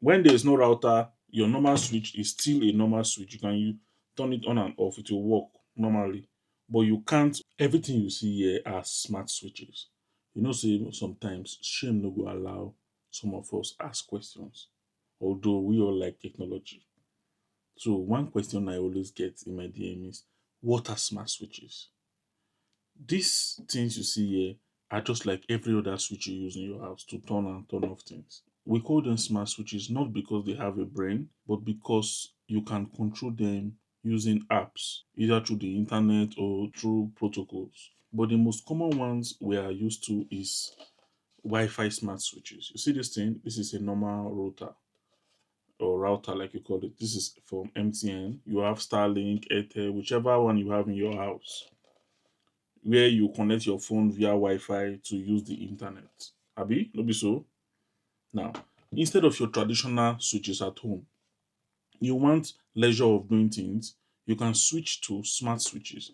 When there is no router, your normal switch is still a normal switch. You can turn it on and off, it will work normally. But you can't, everything you see here are smart switches. Say sometimes shame no go allow some of us ask questions, although we all like technology. So one question I always get in my DM is, what are smart switches? These things you see here are just like every other switch you use in your house to turn and turn off things. We call them smart switches not because they have a brain, but because you can control them using apps, either through the internet or through protocols. But the most common ones we are used to is Wi-Fi smart switches. You see this thing? This is a normal router or router, like you call it. This is from MTN. You have Starlink, Airtel, whichever one you have in your house, where you connect your phone via Wi-Fi to use the internet. Abi, no be so? Now, instead of your traditional switches at home, you want leisure of doing things, you can switch to smart switches.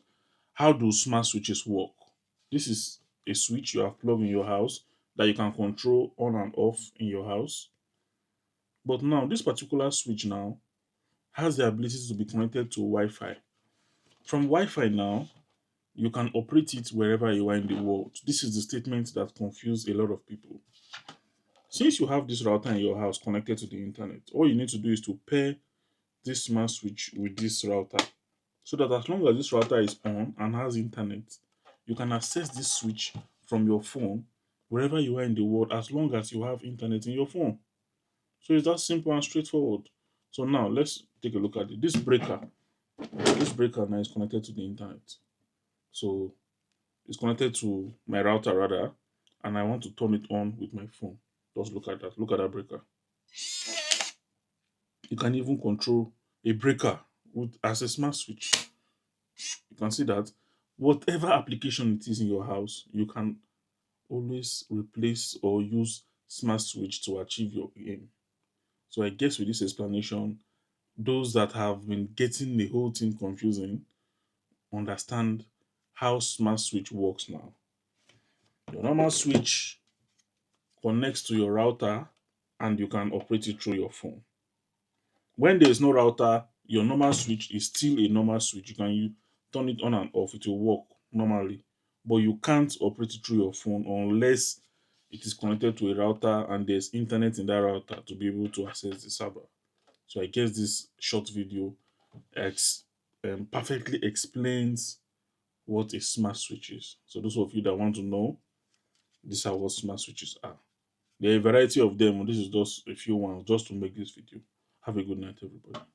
How do smart switches work? This is a switch you have plugged in your house that you can control on and off in your house. But now, this particular switch now has the ability to be connected to Wi-Fi. From Wi-Fi now, you can operate it wherever you are in the world. This is the statement that confused a lot of people. Since you have this router in your house connected to the internet, all you need to do is to pair this smart switch with this router, so that as long as this router is on and has internet, you can access this switch from your phone wherever you are in the world as long as you have internet in your phone. So it's that simple and straightforward. So now let's take a look at it. This breaker, now is connected to the internet. So it's connected to my router rather, and I want to turn it on with my phone. Just look at that. Look at that breaker. You can even control a breaker with as a smart switch. You can see that whatever application it is in your house, you can always replace or use smart switch to achieve your aim. So I guess with this explanation, those that have been getting the whole thing confusing understand how smart switch works now. Your normal switch connects to your router and you can operate it through your phone. When there is no router, your normal switch is still a normal switch. You can turn it on and off, it will work normally. But you can't operate it through your phone unless it is connected to a router and there's internet in that router to be able to access the server. So I guess this short video ex- perfectly explains what a smart switch is. So those of you that want to know, these are what smart switches are. There are a variety of them. This is just a few ones just to make this video. Have a good night, everybody.